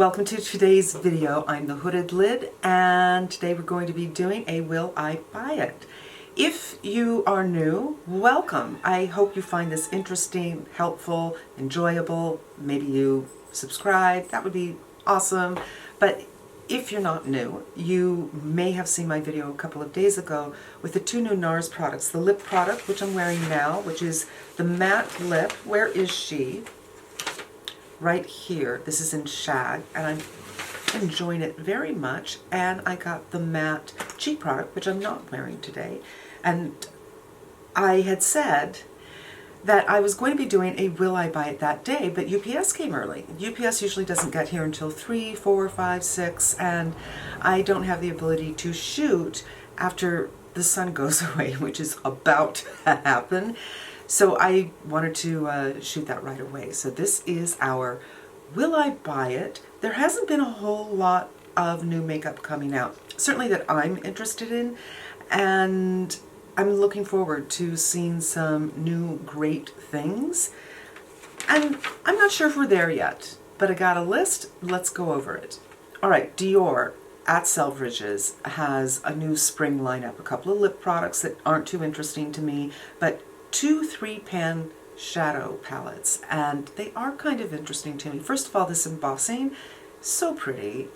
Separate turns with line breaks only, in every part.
Welcome to today's video. I'm the Hooded Lid, and today we're going to be doing a Will I Buy It? If you are new, welcome. I hope you find this interesting, helpful, enjoyable. Maybe you subscribe. That would be awesome. But if you're not new, you may have seen my video a couple of days ago with the two new NARS products. The lip product, which I'm wearing now, which is the matte lip. Where is she? Right here. This is in shag, and I'm enjoying it very much. And I got the matte cheek product, which I'm not wearing today. And I had said that I was going to be doing a Will I Buy It that day, but UPS came early. UPS usually doesn't get here until 3, 4, 5, 6, and I don't have the ability to shoot after the sun goes away, which is about to happen. So I wanted to shoot that right away. So this is our Will I Buy It? There hasn't been a whole lot of new makeup coming out, certainly that I'm interested in, and I'm looking forward to seeing some new great things. And I'm not sure if we're there yet, but I got a list. Let's go over it. All right, Dior at Selfridges has a new spring lineup, a couple of lip products that aren't too interesting to me, but 2 3-pan shadow palettes, and they are kind of interesting to me. First of all, this embossing, so pretty,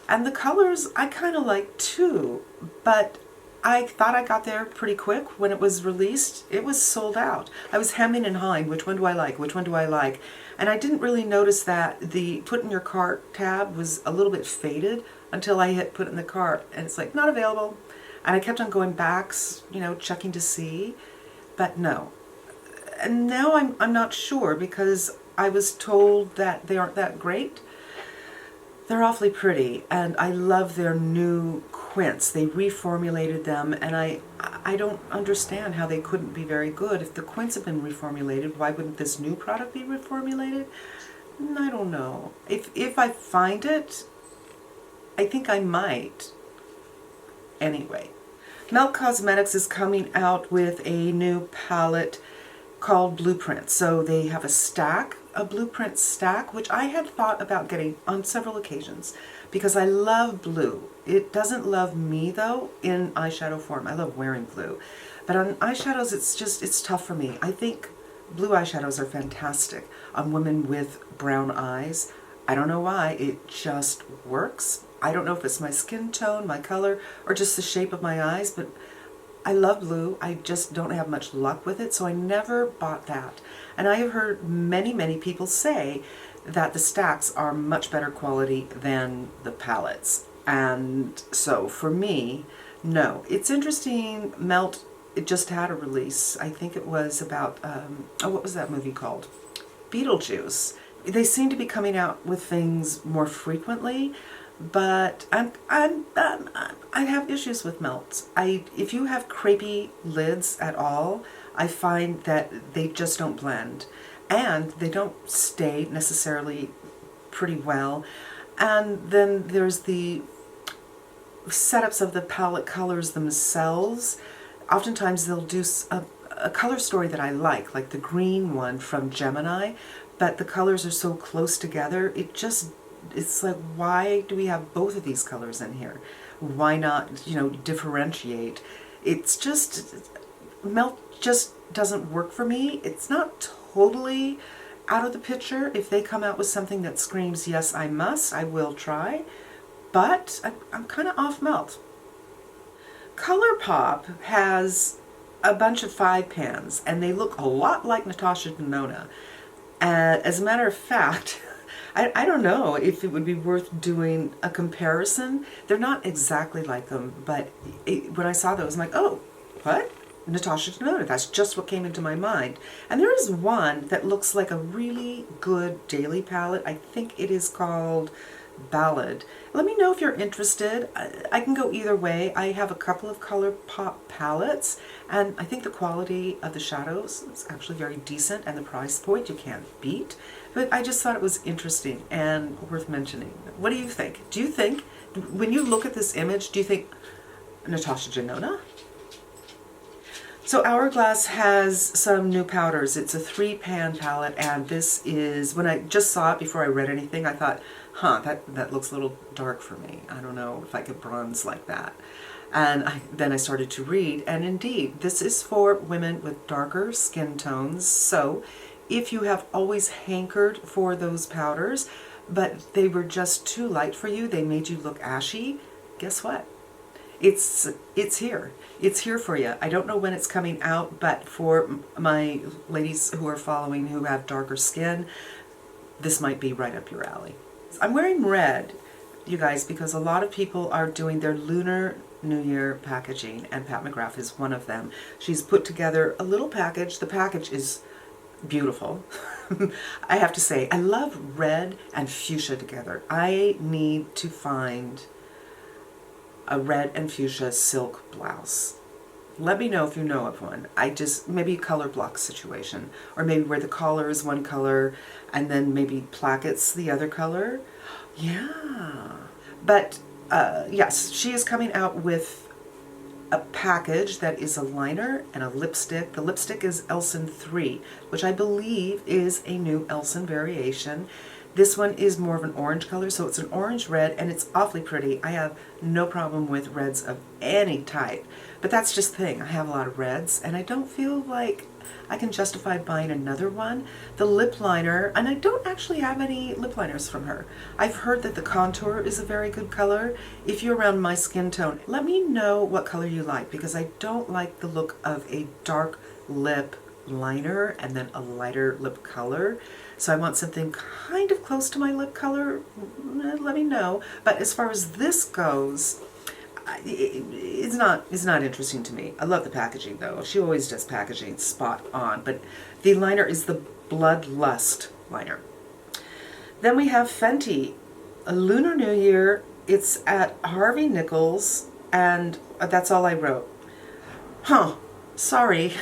and the colors I kind of like too, but I thought I got there pretty quick. When it was released, it was sold out. I was hemming and hawing, which one do I like, which one do I like, and I didn't really notice that the put in your cart tab was a little bit faded until I hit put in the cart, and it's like not available, and I kept on going back, you know, checking to see. But no. And now I'm not sure, because I was told that they aren't that great. They're awfully pretty, and I love their new quints. They reformulated them, and I don't understand how they couldn't be very good. If the quints have been reformulated, why wouldn't this new product be reformulated? I don't know. If I find it, I think I might. Anyway. Melt Cosmetics is coming out with a new palette called Blueprint. So they have a Blueprint stack, which I had thought about getting on several occasions because I love blue. It doesn't love me though in eyeshadow form. I love wearing blue. But on eyeshadows, it's tough for me. I think blue eyeshadows are fantastic on women with brown eyes. I don't know why, it just works. I don't know if it's my skin tone, my color, or just the shape of my eyes, but I love blue. I just don't have much luck with it, so I never bought that. And I have heard many, many people say that the stacks are much better quality than the palettes. And so for me, no. It's interesting, Melt, it just had a release. I think it was about, what was that movie called? Beetlejuice. They seem to be coming out with things more frequently, but I have issues with melts. If you have crepey lids at all, I find that they just don't blend, and they don't stay necessarily pretty well. And then there's the setups of the palette colors themselves. Oftentimes they'll do a color story that I like the green one from Gemini, but the colors are so close together, it's like, why do we have both of these colors in here? Why not, you know, differentiate? It's just, Melt just doesn't work for me. It's not totally out of the picture. If they come out with something that screams, yes, I must, I will try. But I'm kind of off Melt. ColourPop has a bunch of 5-pans, and they look a lot like Natasha Denona. As a matter of fact, I don't know if it would be worth doing a comparison. They're not exactly like them, but when I saw those, I'm like, oh, what? Natasha Denona, that's just what came into my mind. And there is one that looks like a really good daily palette. I think it is called Ballad. Let me know if you're interested. I can go either way. I have a couple of ColourPop palettes, and I think the quality of the shadows is actually very decent, and the price point you can't beat. But I just thought it was interesting and worth mentioning. What do you think? Do you think, when you look at this image, do you think Natasha Denona? So Hourglass has some new powders. It's a 3-pan palette, and this is, when I just saw it before I read anything, I thought, huh, that looks a little dark for me. I don't know if I could bronze like that. And then I started to read, and indeed, this is for women with darker skin tones. So if you have always hankered for those powders, but they were just too light for you, they made you look ashy, guess what? It's here. It's here for you. I don't know when it's coming out, but for my ladies who are following who have darker skin, this might be right up your alley. I'm wearing red, you guys, because a lot of people are doing their Lunar New Year packaging, and Pat McGrath is one of them. She's put together a little package. The package is beautiful. I have to say, I love red and fuchsia together. I need to find a red and fuchsia silk blouse. Let me know if you know of one. Maybe a color block situation, or maybe where the collar is one color and then maybe plackets the other color. Yeah. But yes, she is coming out with a package that is a liner and a lipstick. The lipstick is Elson 3, which I believe is a new Elson variation. This one is more of an orange color, so it's an orange red, and it's awfully pretty. I have no problem with reds of any type, but that's just the thing. I have a lot of reds, and I don't feel like I can justify buying another one. The lip liner, and I don't actually have any lip liners from her. I've heard that the contour is a very good color. If you're around my skin tone, let me know what color you like, because I don't like the look of a dark lip liner and then a lighter lip color. So I want something kind of close to my lip color. Let me know. But as far as this goes, it's not interesting to me. I love the packaging though. She always does packaging spot on. But the liner is the Bloodlust liner. Then we have Fenty, a Lunar New Year. It's at Harvey Nichols, and that's all I wrote. Huh, sorry.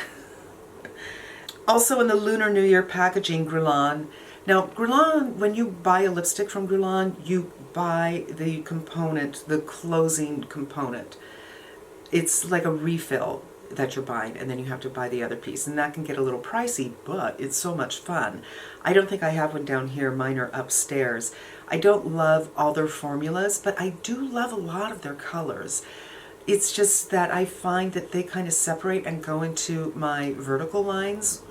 Also in the Lunar New Year packaging, Guerlain. Now, Guerlain, when you buy a lipstick from Guerlain, you buy the component, the closing component. It's like a refill that you're buying, and then you have to buy the other piece. And that can get a little pricey, but it's so much fun. I don't think I have one down here. Mine are upstairs. I don't love all their formulas, but I do love a lot of their colors. It's just that I find that they kind of separate and go into my vertical lines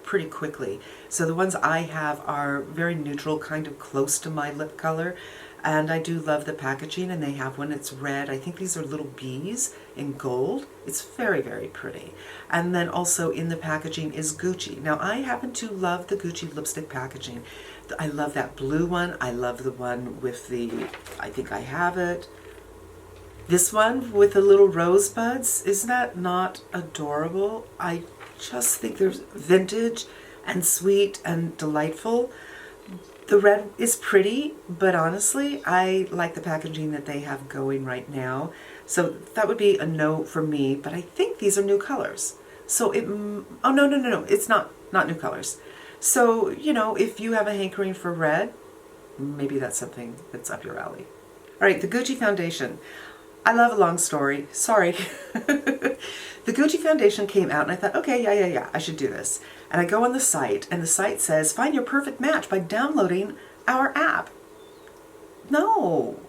pretty quickly. So the ones I have are very neutral, kind of close to my lip color. And I do love the packaging, and they have one, it's red. I think these are little bees in gold. It's very, very pretty. And then also in the packaging is Gucci. Now I happen to love the Gucci lipstick packaging. I love that blue one. I love the one with the, I think I have it. This one with the little rosebuds, isn't that not adorable? I just think they're vintage and sweet and delightful. The red is pretty, but honestly, I like the packaging that they have going right now. So that would be a no for me, but I think these are new colors. So oh no, it's not new colors. So, you know, if you have a hankering for red, maybe that's something that's up your alley. All right, the Gucci foundation. I love a long story, sorry. The Gucci foundation came out and I thought, okay, yeah, I should do this. And I go on the site, and the site says, find your perfect match by downloading our app. No,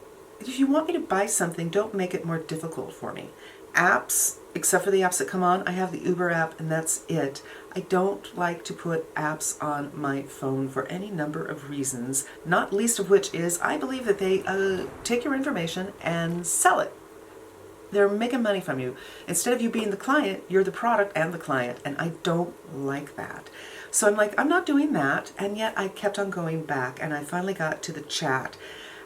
if you want me to buy something, don't make it more difficult for me. Apps, except for the apps that come on, I have the Uber app and that's it. I don't like to put apps on my phone for any number of reasons, not least of which is I believe that they take your information and sell it. They're making money from you. Instead of you being the client, you're the product and the client, and I don't like that. So I'm like, I'm not doing that, and yet I kept on going back, and I finally got to the chat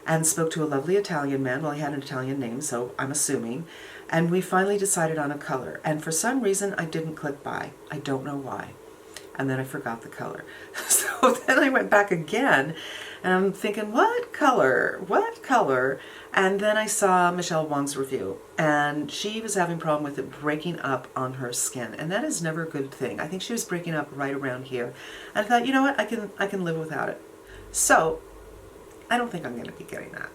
and spoke to a lovely Italian man. Well, he had an Italian name, so I'm assuming, and we finally decided on a color, and for some reason I didn't click buy. I don't know why. And then I forgot the color. So then I went back again, and I'm thinking, what color? What color? And then I saw Michelle Wong's review, and she was having a problem with it breaking up on her skin, and that is never a good thing. I think she was breaking up right around here. And I thought, you know what, I can live without it. So I don't think I'm going to be getting that.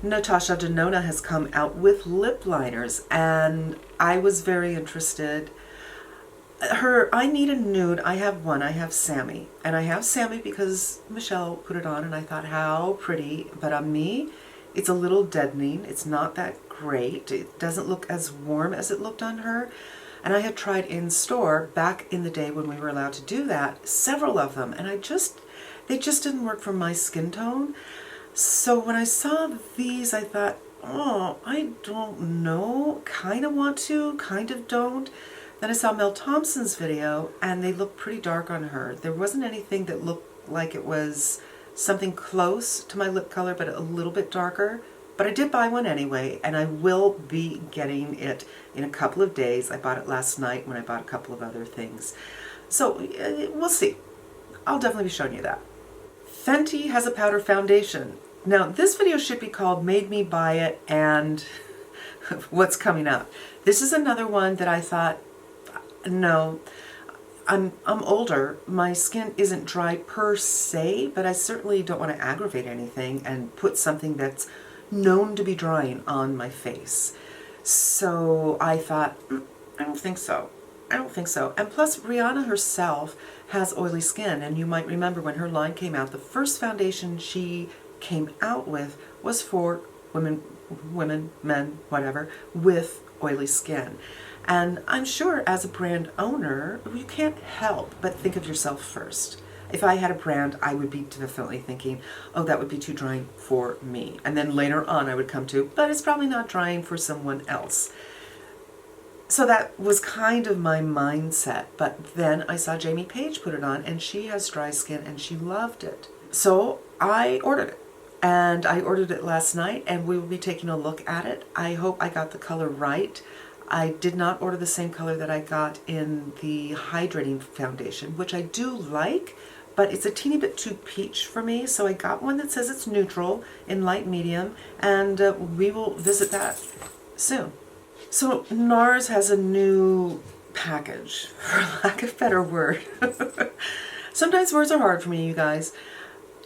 Natasha Denona has come out with lip liners, and I was very interested. I need a nude. I have one. I have Sammy. And I have Sammy because Michelle put it on and I thought, how pretty. But on me, it's a little deadening. It's not that great. It doesn't look as warm as it looked on her. And I had tried in store back in the day when we were allowed to do that, several of them. And they just didn't work for my skin tone. So when I saw these, I thought, oh, I don't know. Kind of want to, kind of don't. Then I saw Mel Thompson's video, and they looked pretty dark on her. There wasn't anything that looked like it was something close to my lip color, but a little bit darker. But I did buy one anyway, and I will be getting it in a couple of days. I bought it last night when I bought a couple of other things. So we'll see. I'll definitely be showing you that. Fenty has a powder foundation. Now, this video should be called Made Me Buy It and What's Coming Up. This is another one that I thought, no, I'm older. My skin isn't dry per se, but I certainly don't want to aggravate anything and put something that's known to be drying on my face. So I thought, I don't think so. I don't think so. And plus, Rihanna herself has oily skin, and you might remember when her line came out, the first foundation she came out with was for women, men, whatever, with oily skin. And I'm sure as a brand owner, you can't help but think of yourself first. If I had a brand, I would be definitely thinking, oh, that would be too drying for me. And then later on I would come to, but it's probably not drying for someone else. So that was kind of my mindset. But then I saw Jamie Page put it on, and she has dry skin and she loved it. So I ordered it. And I ordered it last night, and we will be taking a look at it. I hope I got the color right. I did not order the same color that I got in the Hydrating foundation, which I do like, but it's a teeny bit too peach for me, so I got one that says it's neutral in light medium, and we will visit that soon. So NARS has a new package, for lack of a better word. Sometimes words are hard for me, you guys.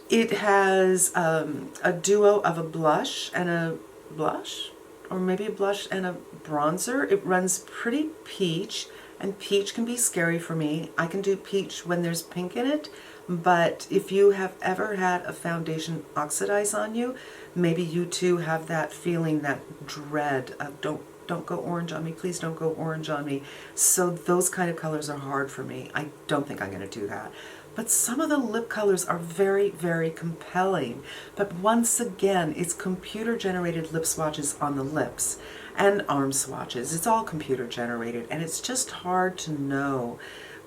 It has a duo of a blush and a blush, or maybe a blush and a bronzer. It runs pretty peach, and peach can be scary for me. I can do peach when there's pink in it, but if you have ever had a foundation oxidize on you, maybe you too have that feeling, that dread of don't go orange on me, please don't go orange on me. So those kind of colors are hard for me. I don't think I'm going to do that. But some of the lip colors are very, very compelling. But once again, it's computer-generated lip swatches on the lips and arm swatches. It's all computer-generated, and it's just hard to know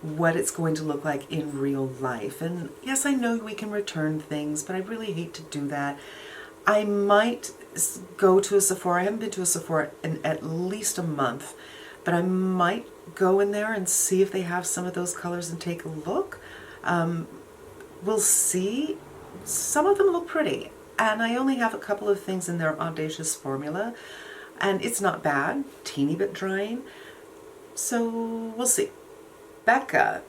what it's going to look like in real life. And yes, I know we can return things, but I really hate to do that. I might go to a Sephora. I haven't been to a Sephora in at least a month, but I might go in there and see if they have some of those colors and take a look. We'll see. Some of them look pretty, and I only have a couple of things in their audacious formula, and it's not bad, teeny bit drying, so we'll see. Becca,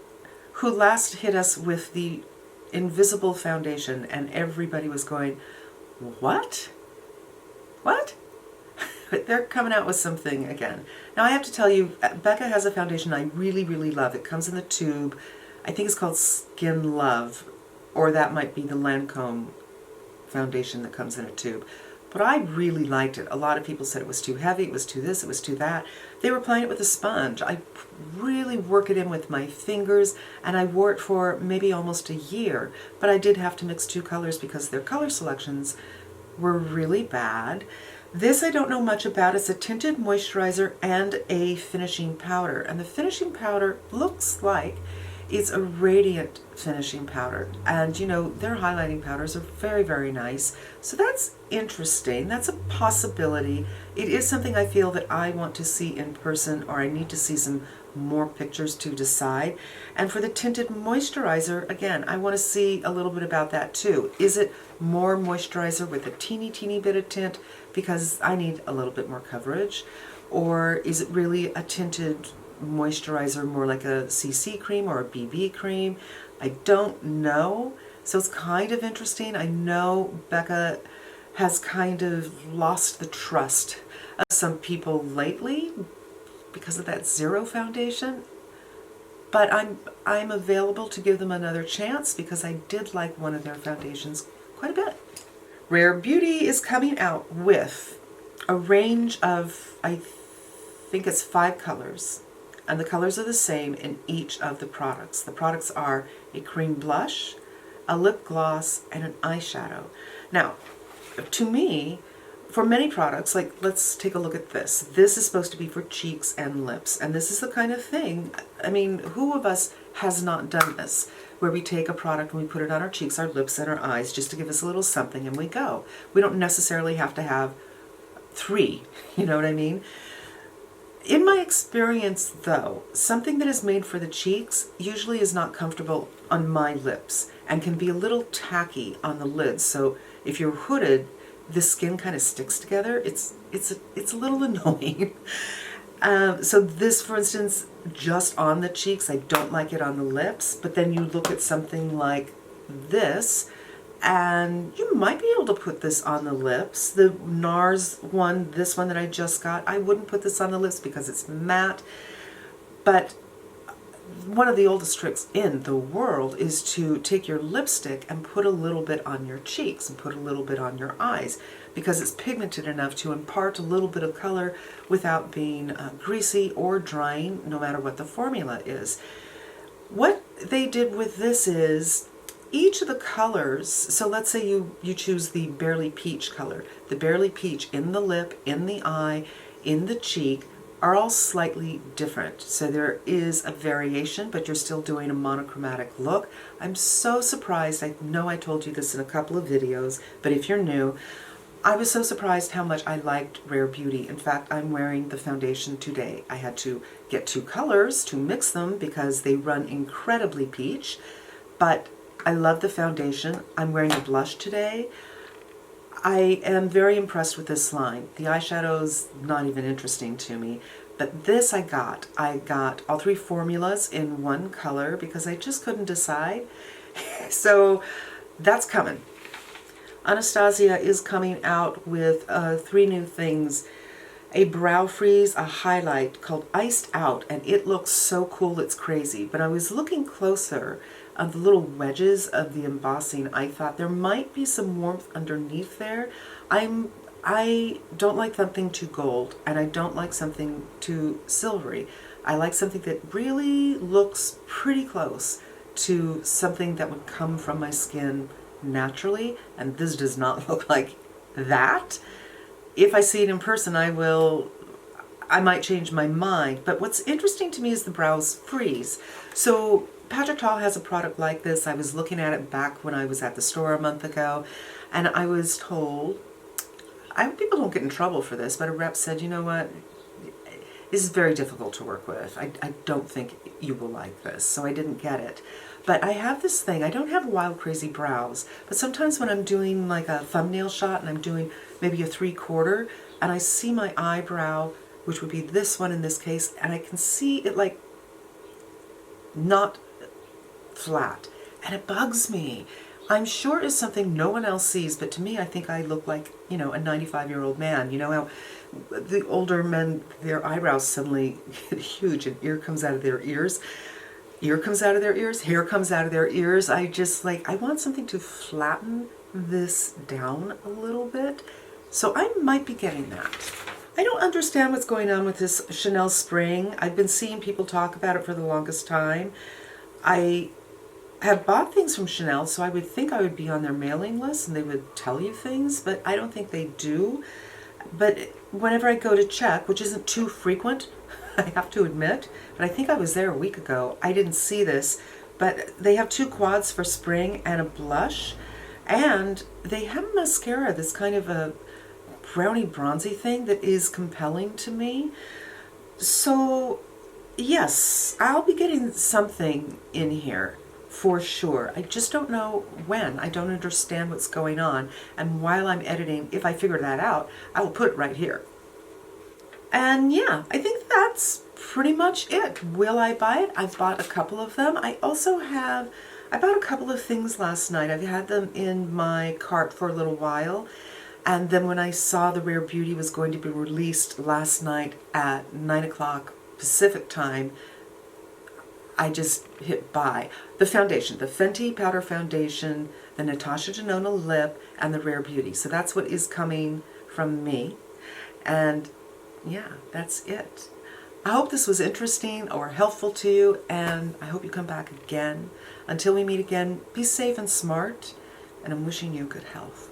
who last hit us with the invisible foundation, and everybody was going, what? What? But they're coming out with something again. Now I have to tell you, Becca has a foundation I really, really love. It comes in the tube. I think it's called Skin Love, or that might be the Lancome foundation that comes in a tube. But I really liked it. A lot of people said it was too heavy, it was too this, it was too that. They were applying it with a sponge. I really work it in with my fingers, and I wore it for maybe almost a year. But I did have to mix two colors because their color selections were really bad. This I don't know much about. It's a tinted moisturizer and a finishing powder. And the finishing powder looks like it's a radiant finishing powder. And you know, their highlighting powders are very, very nice. So that's interesting. That's a possibility. It is something I feel that I want to see in person, or I need to see some more pictures to decide. And for the tinted moisturizer, again, I want to see a little bit about that too. Is it more moisturizer with a teeny bit of tint because I need a little bit more coverage? Or is it really a tinted moisturizer, more like a CC cream or a BB cream? I don't know. So it's kind of interesting. I know Becca has kind of lost the trust of some people lately because of that Zero foundation. But I'm available to give them another chance because I did like one of their foundations quite a bit. Rare Beauty is coming out with a range of, I think it's 5 colors. And the colors are the same in each of the products. The products are a cream blush, a lip gloss, and an eyeshadow. Now, to me, for many products, like let's take a look at this. This is supposed to be for cheeks and lips. And this is the kind of thing, I mean, who of us has not done this? Where we take a product and we put it on our cheeks, our lips, and our eyes just to give us a little something and we go. We don't necessarily have to have 3, you know what I mean? In my experience though, something that is made for the cheeks usually is not comfortable on my lips and can be a little tacky on the lids. So if you're hooded, the skin kind of sticks together. It's a little annoying. So this, for instance, just on the cheeks, I don't like it on the lips, but then you look at something like this, and you might be able to put this on the lips. The NARS one, this one that I just got, I wouldn't put this on the lips because it's matte, but one of the oldest tricks in the world is to take your lipstick and put a little bit on your cheeks and put a little bit on your eyes because it's pigmented enough to impart a little bit of color without being greasy or drying, no matter what the formula is. What they did with this is each of the colors, so let's say you choose the Barely Peach color. The Barely Peach in the lip, in the eye, in the cheek, are all slightly different. So there is a variation, but you're still doing a monochromatic look. I'm so surprised. I know I told you this in a couple of videos, but if you're new, I was so surprised how much I liked Rare Beauty. In fact, I'm wearing the foundation today. I had to get 2 colors to mix them because they run incredibly peach, but I love the foundation. I'm wearing the blush today. I am very impressed with this line. The eyeshadow's not even interesting to me, but this I got. I got all 3 formulas in one color because I just couldn't decide. So that's coming. Anastasia is coming out with 3 new things. A brow freeze, a highlight called Iced Out, and it looks so cool it's crazy. But I was looking closer of the little wedges of the embossing. I thought there might be some warmth underneath there. I don't like something too gold, and I don't like something too silvery. I like something that really looks pretty close to something that would come from my skin naturally, and this does not look like that. If I see it in person, I might change my mind. But what's interesting to me is the brows freeze. So Patrick Ta has a product like this. I was looking at it back when I was at the store a month ago, and I was told, I hope people don't get in trouble for this, but a rep said, you know what, this is very difficult to work with. I don't think you will like this, so I didn't get it. But I have this thing, I don't have wild crazy brows, but sometimes when I'm doing like a thumbnail shot and I'm doing maybe a 3/4, and I see my eyebrow, which would be this one in this case, and I can see it like not flat, and it bugs me. I'm sure it's something no one else sees, but to me I think I look like, you know, a 95-year-old man. You know how the older men, their eyebrows suddenly get huge and ear comes out of their ears, hair comes out of their ears. I just like, I want something to flatten this down a little bit, so I might be getting that. I don't understand what's going on with this Chanel Spring. I've been seeing people talk about it for the longest time. I have bought things from Chanel, so I would think I would be on their mailing list and they would tell you things, but I don't think they do. But whenever I go to check, which isn't too frequent, I have to admit, but I think I was there a week ago. I didn't see this, but they have 2 quads for spring and a blush, and they have a mascara that's kind of a brownie bronzy thing that is compelling to me. So yes, I'll be getting something in here for sure. I just don't know when. I don't understand what's going on. And while I'm editing, if I figure that out, I will put it right here. And yeah, I think that's pretty much it. Will I buy it? I've bought a couple of them. I bought a couple of things last night. I've had them in my cart for a little while. And then when I saw the Rare Beauty was going to be released last night at 9 o'clock Pacific time, I just hit buy. The foundation, the Fenty Powder Foundation, the Natasha Denona Lip, and the Rare Beauty. So that's what is coming from me. And yeah, that's it. I hope this was interesting or helpful to you, and I hope you come back again. Until we meet again, be safe and smart, and I'm wishing you good health.